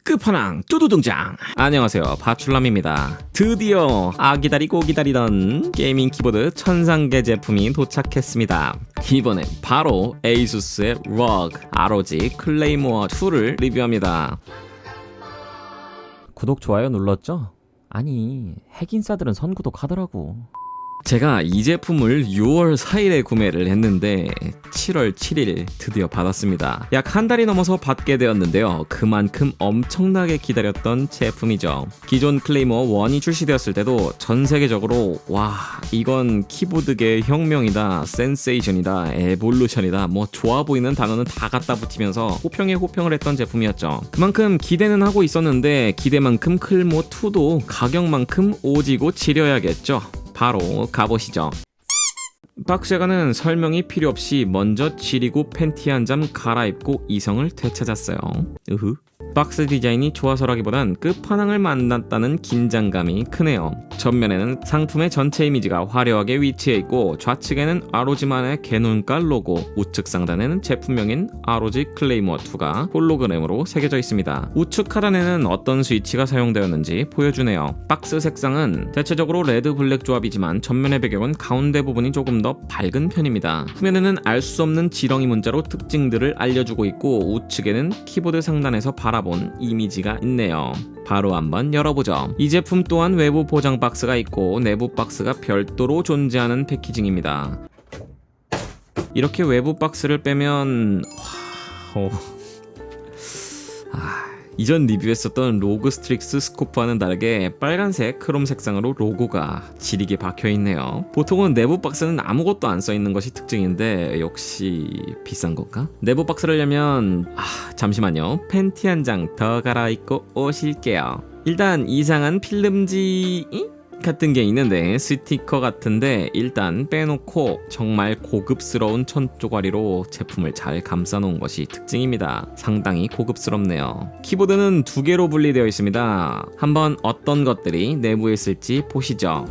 끝판왕 뚜두 등장. 안녕하세요, 바출람입니다. 드디어 기다리고 기다리던 게이밍 키보드 천상계 제품이 도착했습니다. 이번엔 바로 에이수스의 ROG ROG 클레이모어 2를 리뷰합니다. 구독 좋아요 눌렀죠? 아니 핵인싸들은 선구독 하더라고. 제가 이 제품을 6월 4일에 구매를 했는데 7월 7일 드디어 받았습니다. 약 한 달이 넘어서 받게 되었는데요. 그만큼 엄청나게 기다렸던 제품이죠. 기존 클레이모어 1이 출시되었을 때도 전 세계적으로 와, 이건 키보드계 혁명이다, 센세이션이다, 에볼루션이다, 뭐 좋아 보이는 단어는 다 갖다 붙이면서 호평에 호평을 했던 제품이었죠. 그만큼 기대는 하고 있었는데 기대만큼 클모2도 가격만큼 오지고 지려야겠죠. 바로 가보시죠. 박스에가는 설명이 필요 없이 먼저 지리고 팬티 한 점 갈아입고 이성을 되찾았어요. 으흐. 박스 디자인이 좋아서라기보단 끝판왕을 만났다는 긴장감이 크네요. 전면에는 상품의 전체 이미지가 화려하게 위치해 있고 좌측에는 ROG만의 개눈깔 로고, 우측 상단에는 제품명인 ROG 클레이모어 2가 홀로그램으로 새겨져 있습니다. 우측 하단에는 어떤 스위치가 사용되었는지 보여주네요. 박스 색상은 대체적으로 레드 블랙 조합이지만 전면의 배경은 가운데 부분이 조금 더 밝은 편입니다. 후면에는 알 수 없는 지렁이 문자로 특징들을 알려주고 있고 우측에는 키보드 상단에서 바라본 이미지가 있네요. 바로 한번 열어보죠. 이 제품 또한 외부 포장 박스가 있고 내부 박스가 별도로 존재하는 패키징입니다. 이렇게 외부 박스를 빼면 이전 리뷰했었던 로그 스트릭스 스코프와는 다르게 빨간색 크롬 색상으로 로고가 지리게 박혀있네요. 보통은 내부 박스는 아무것도 안 써있는 것이 특징인데 역시 비싼 건가? 내부 박스를 열면 잠시만요, 팬티 한 장 더 갈아입고 오실게요. 일단 이상한 필름지 같은 게 있는데 스티커 같은데 일단 빼놓고 정말 고급스러운 천조가리로 제품을 잘 감싸놓은 것이 특징입니다. 상당히 고급스럽네요. 키보드는 두 개로 분리되어 있습니다. 한번 어떤 것들이 내부에 있을지 보시죠.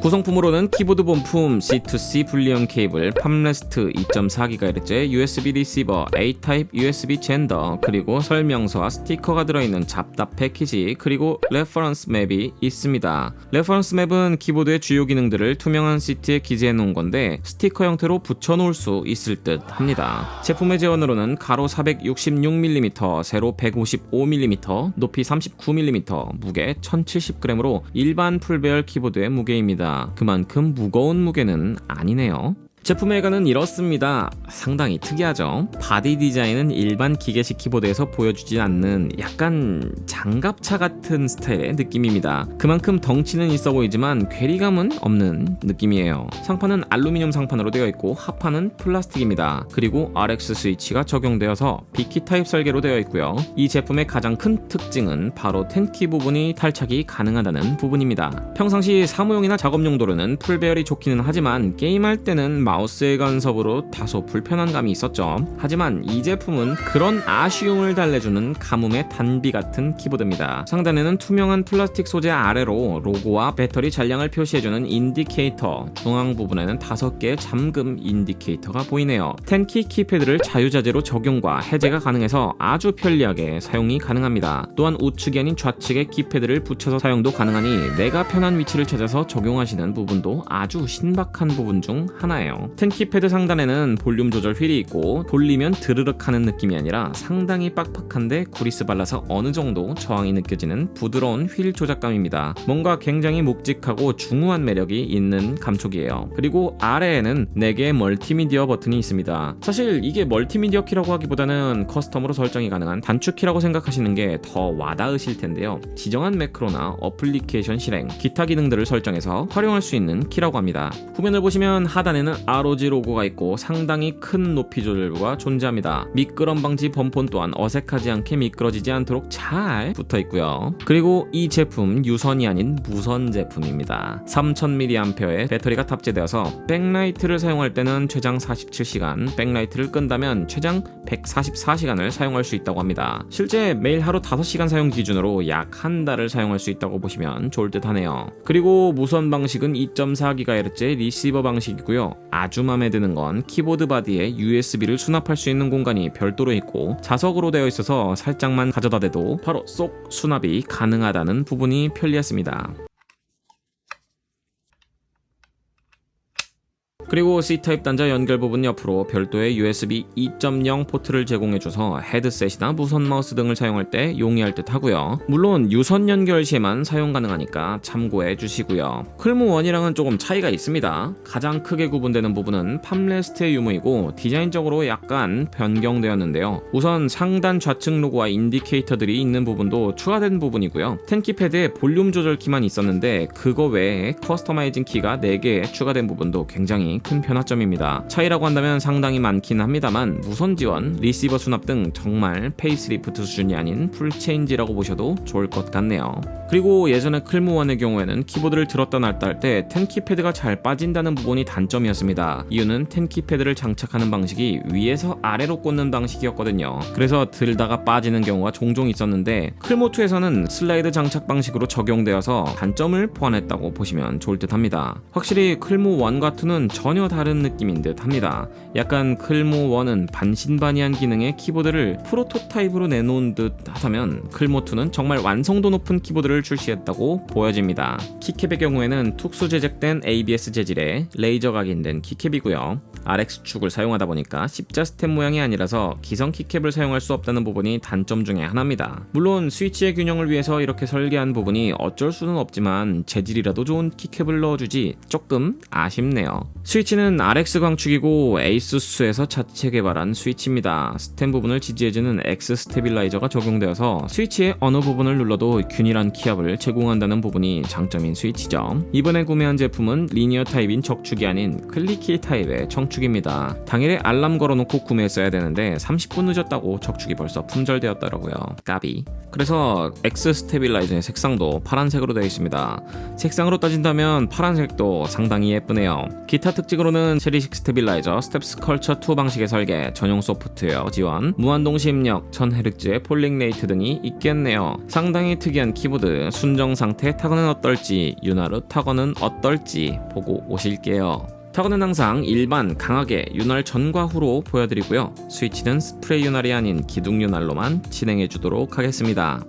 구성품으로는 키보드 본품, C2C 분리형 케이블, 팜레스트 2.4GHz, USB 리시버, A-타입 USB 젠더, 그리고 설명서와 스티커가 들어있는 잡답 패키지, 그리고 레퍼런스 맵이 있습니다. 레퍼런스 맵은 키보드의 주요 기능들을 투명한 시트에 기재해 놓은 건데 스티커 형태로 붙여놓을 수 있을 듯 합니다. 제품의 재원으로는 가로 466mm, 세로 155mm, 높이 39mm, 무게 1070g으로 일반 풀배열 키보드의 무게입니다. 그만큼 무거운 무게는 아니네요. 제품의 가는 이렇습니다. 상당히 특이하죠? 바디 디자인은 일반 기계식 키보드에서 보여주지 않는 약간 장갑차 같은 스타일의 느낌입니다. 그만큼 덩치는 있어 보이지만 괴리감은 없는 느낌이에요. 상판은 알루미늄 상판으로 되어 있고 하판은 플라스틱입니다. 그리고 RX 스위치가 적용되어서 B키 타입 설계로 되어 있고요. 이 제품의 가장 큰 특징은 바로 10키 부분이 탈착이 가능하다는 부분입니다. 평상시 사무용이나 작업 용도로는 풀배열이 좋기는 하지만 게임할 때는 마우스의 간섭으로 다소 불편한 감이 있었죠. 하지만 이 제품은 그런 아쉬움을 달래주는 가뭄의 단비 같은 키보드입니다. 상단에는 투명한 플라스틱 소재 아래로 로고와 배터리 잔량을 표시해주는 인디케이터, 중앙 부분에는 5개의 잠금 인디케이터가 보이네요. 10키 키패드를 자유자재로 적용과 해제가 가능해서 아주 편리하게 사용이 가능합니다. 또한 우측이 아닌 좌측에 키패드를 붙여서 사용도 가능하니 내가 편한 위치를 찾아서 적용하시는 부분도 아주 신박한 부분 중 하나예요. 있는데요. 텐키패드 상단에는 볼륨 조절 휠이 있고 돌리면 드르륵 하는 느낌이 아니라 상당히 빡빡한데 구리스 발라서 어느 정도 저항이 느껴지는 부드러운 휠 조작감입니다. 뭔가 굉장히 묵직하고 중후한 매력이 있는 감촉이에요. 그리고 아래에는 4개의 멀티미디어 버튼이 있습니다. 사실 이게 멀티미디어 키라고 하기보다는 커스텀으로 설정이 가능한 단축 키라고 생각하시는 게 더 와닿으실 텐데요. 지정한 매크로나 어플리케이션 실행, 기타 기능들을 설정해서 활용할 수 있는 키라고 합니다. 후면을 보시면 하단에는 ROG 로고가 있고 상당히 큰 높이 조절부가 존재합니다. 미끄럼 방지 범폰 또한 어색하지 않게 미끄러지지 않도록 잘 붙어 있고요. 그리고 이 제품 유선이 아닌 무선 제품입니다. 3000mAh의 배터리가 탑재되어서 백라이트를 사용할 때는 최장 47시간, 백라이트를 끈다면 최장 144시간을 사용할 수 있다고 합니다. 실제 매일 하루 5시간 사용 기준으로 약 한 달을 사용할 수 있다고 보시면 좋을 듯 하네요. 그리고 무선 방식은 2.4GHz 리시버 방식이고요. 아주 마음에 드는 건 키보드 바디에 USB를 수납할 수 있는 공간이 별도로 있고 자석으로 되어 있어서 살짝만 가져다 대도 바로 쏙 수납이 가능하다는 부분이 편리했습니다. 그리고 C타입 단자 연결 부분 옆으로 별도의 USB 2.0 포트를 제공해줘서 헤드셋이나 무선 마우스 등을 사용할 때 용이할 듯 하고요. 물론 유선 연결 시에만 사용 가능하니까 참고해 주시고요. 클무1이랑은 조금 차이가 있습니다. 가장 크게 구분되는 부분은 팜레스트의 유무이고 디자인적으로 약간 변경되었는데요. 우선 상단 좌측 로고와 인디케이터들이 있는 부분도 추가된 부분이고요. 텐키패드에 볼륨 조절 키만 있었는데 그거 외에 커스터마이징 키가 4개 추가된 부분도 굉장히 큰 변화점입니다. 차이라고 한다면 상당히 많긴 합니다만 무선 지원, 리시버 수납 등 정말 페이스리프트 수준이 아닌 풀체인지라고 보셔도 좋을 것 같네요. 그리고 예전에 클무1의 경우에는 키보드를 들었다 놨다 할 때 텐키패드가 잘 빠진다는 부분이 단점이었습니다. 이유는 텐키패드를 장착하는 방식이 위에서 아래로 꽂는 방식이었거든요. 그래서 들다가 빠지는 경우가 종종 있었는데 클무2에서는 슬라이드 장착 방식으로 적용되어서 단점을 보완했다고 보시면 좋을 듯 합니다. 확실히 클무1과 2는 전혀 다른 느낌인 듯 합니다. 약간 클무1은 반신반의한 기능의 키보드를 프로토타입으로 내놓은 듯 하다면 클무2는 정말 완성도 높은 키보드를 출시했다고 보여집니다. 키캡의 경우에는 특수 제작된 ABS 재질의 레이저 각인된 키캡이고요. RX축을 사용하다 보니까 십자 스텝 모양이 아니라서 기성 키캡을 사용할 수 없다는 부분이 단점 중에 하나입니다. 물론 스위치의 균형을 위해서 이렇게 설계한 부분이 어쩔 수는 없지만 재질이라도 좋은 키캡을 넣어주지 조금 아쉽네요. 스위치는 RX 광축이고 에이수스에서 자체 개발한 스위치입니다. 스템 부분을 지지해주는 X 스테빌라이저가 적용되어서 스위치의 어느 부분을 눌러도 균일한 키압을 제공한다는 부분이 장점인 스위치죠. 이번에 구매한 제품은 리니어 타입인 적축이 아닌 클리키 타입의 청축입니다. 당일에 알람 걸어놓고 구매했어야 되는데 30분 늦었다고 적축이 벌써 품절되었더라고요. 까비. 그래서 X 스테빌라이저의 색상도 파란색으로 되어 있습니다. 색상으로 따진다면 파란색도 상당히 예쁘네요. 기타 특징으로는 체리식 스테빌라이저, 스텝스 컬처 2 방식의 설계, 전용 소프트웨어 지원, 무한동시 입력, 1000Hz의 폴링 레이트 등이 있겠네요. 상당히 특이한 키보드, 순정 상태 타건은 어떨지, 윤활 타건은 어떨지 보고 오실게요. 타건은 항상 일반 강하게 윤활 전과 후로 보여드리고요. 스위치는 스프레이 윤활이 아닌 기둥 윤활로만 진행해 주도록 하겠습니다.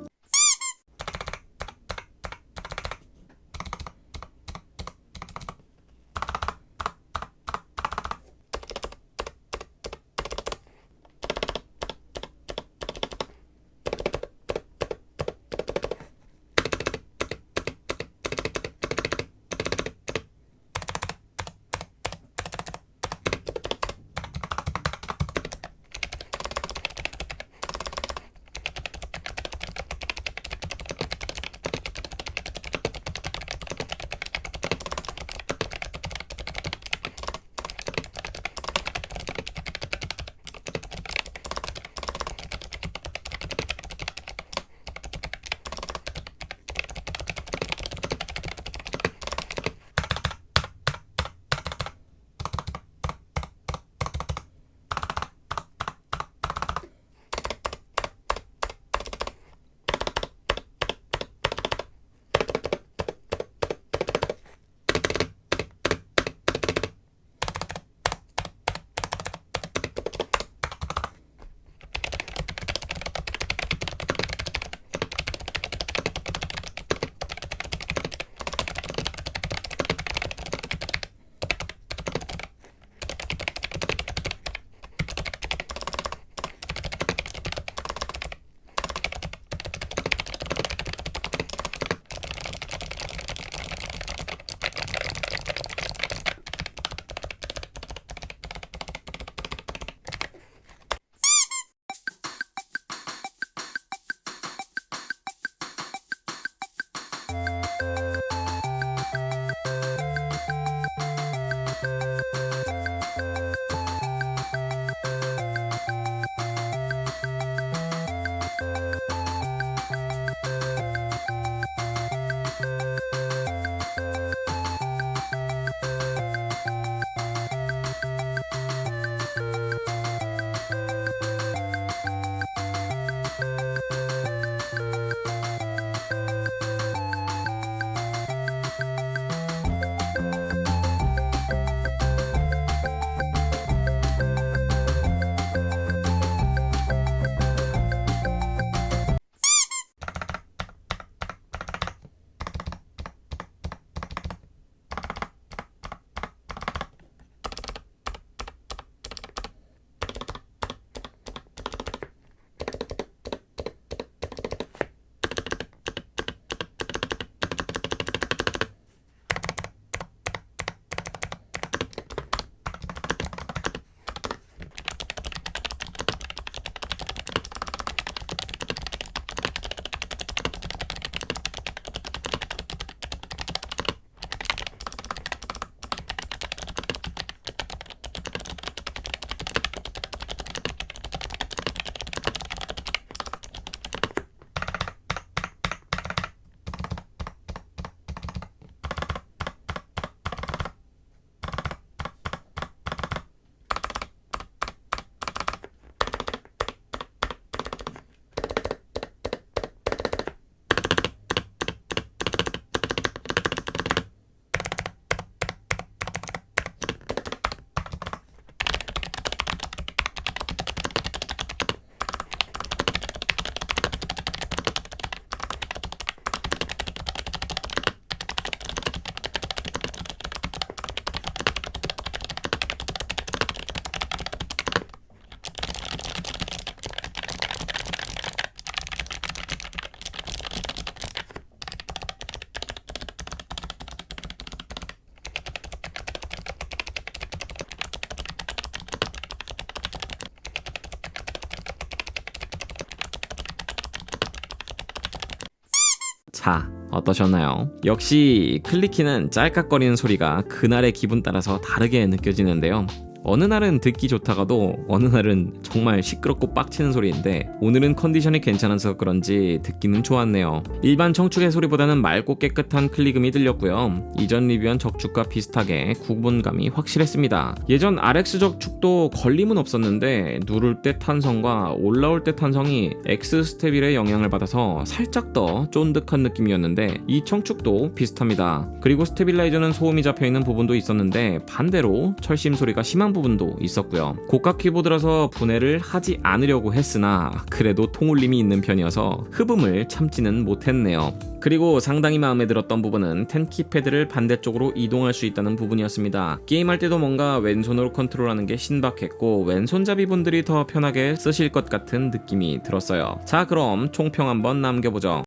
자, 어떠셨나요? 역시 클릭키는 짤깍거리는 소리가 그날의 기분 따라서 다르게 느껴지는데요. 어느 날은 듣기 좋다가도 어느 날은 정말 시끄럽고 빡치는 소리인데 오늘은 컨디션이 괜찮아서 그런지 듣기는 좋았네요. 일반 청축의 소리보다는 맑고 깨끗한 클릭음이 들렸고요. 이전 리뷰한 적축과 비슷하게 구분감이 확실했습니다. 예전 RX 적축도 걸림은 없었는데 누를 때 탄성과 올라올 때 탄성이 X 스테빌의 영향을 받아서 살짝 더 쫀득한 느낌이었는데 이 청축도 비슷합니다. 그리고 스테빌라이저는 소음이 잡혀있는 부분도 있었는데 반대로 철심 소리가 심한 부분도 있었고요. 고가 키보드라서 분해를 하지 않으려고 했으나 그래도 통울림이 있는 편이어서 흡음을 참지는 못했네요. 그리고 상당히 마음에 들었던 부분은 10키 패드를 반대쪽으로 이동할 수 있다는 부분이었습니다. 게임할 때도 뭔가 왼손으로 컨트롤하는 게 신박했고 왼손잡이 분들이 더 편하게 쓰실 것 같은 느낌이 들었어요. 자, 그럼 총평 한번 남겨보죠.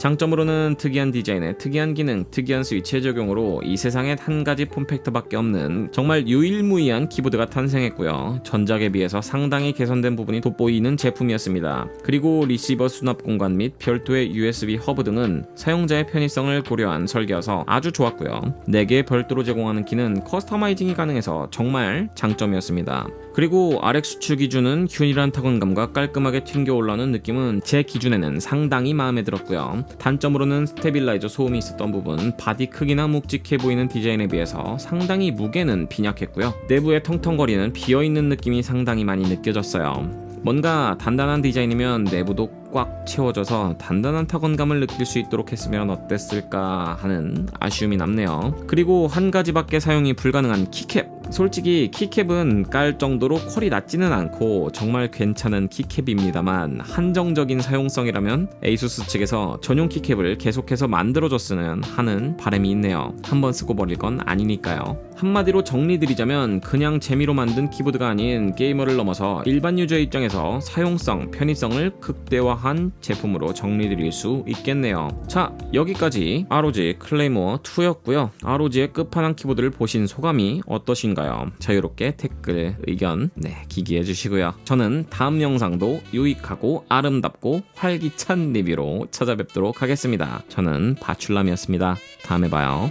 장점으로는 특이한 디자인에 특이한 기능, 특이한 스위치의 적용으로 이 세상에 한 가지 폼팩터밖에 없는 정말 유일무이한 키보드가 탄생했고요. 전작에 비해서 상당히 개선된 부분이 돋보이는 제품이었습니다. 그리고 리시버 수납 공간 및 별도의 USB 허브 등은 사용자의 편의성을 고려한 설계여서 아주 좋았고요. 4개 별도로 제공하는 키는 커스터마이징이 가능해서 정말 장점이었습니다. 그리고 RX 추 기준은 균일한 타건감과 깔끔하게 튕겨 올라오는 느낌은 제 기준에는 상당히 마음에 들었고요. 단점으로는 스테빌라이저 소음이 있었던 부분, 바디 크기나 묵직해 보이는 디자인에 비해서 상당히 무게는 빈약했고요. 내부의 텅텅거리는 비어있는 느낌이 상당히 많이 느껴졌어요. 뭔가 단단한 디자인이면 내부도 꽉 채워져서 단단한 타건감을 느낄 수 있도록 했으면 어땠을까 하는 아쉬움이 남네요. 그리고 한 가지밖에 사용이 불가능한 키캡. 솔직히 키캡은 깔 정도로 퀄이 낮지는 않고 정말 괜찮은 키캡입니다만 한정적인 사용성이라면 에이수스 측에서 전용 키캡을 계속해서 만들어줬으면 하는 바람이 있네요. 한번 쓰고 버릴 건 아니니까요. 한마디로 정리드리자면 그냥 재미로 만든 키보드가 아닌 게이머를 넘어서 일반 유저의 입장에서 사용성, 편의성을 극대화한 제품으로 정리드릴 수 있겠네요. 자, 여기까지 ROG 클레이모어 2였고요. ROG의 끝판왕 키보드를 보신 소감이 어떠신가요? 자유롭게 댓글, 의견 기기해 주시고요. 저는 다음 영상도 유익하고 아름답고 활기찬 리뷰로 찾아뵙도록 하겠습니다. 저는 바출람이었습니다. 다음에 봐요.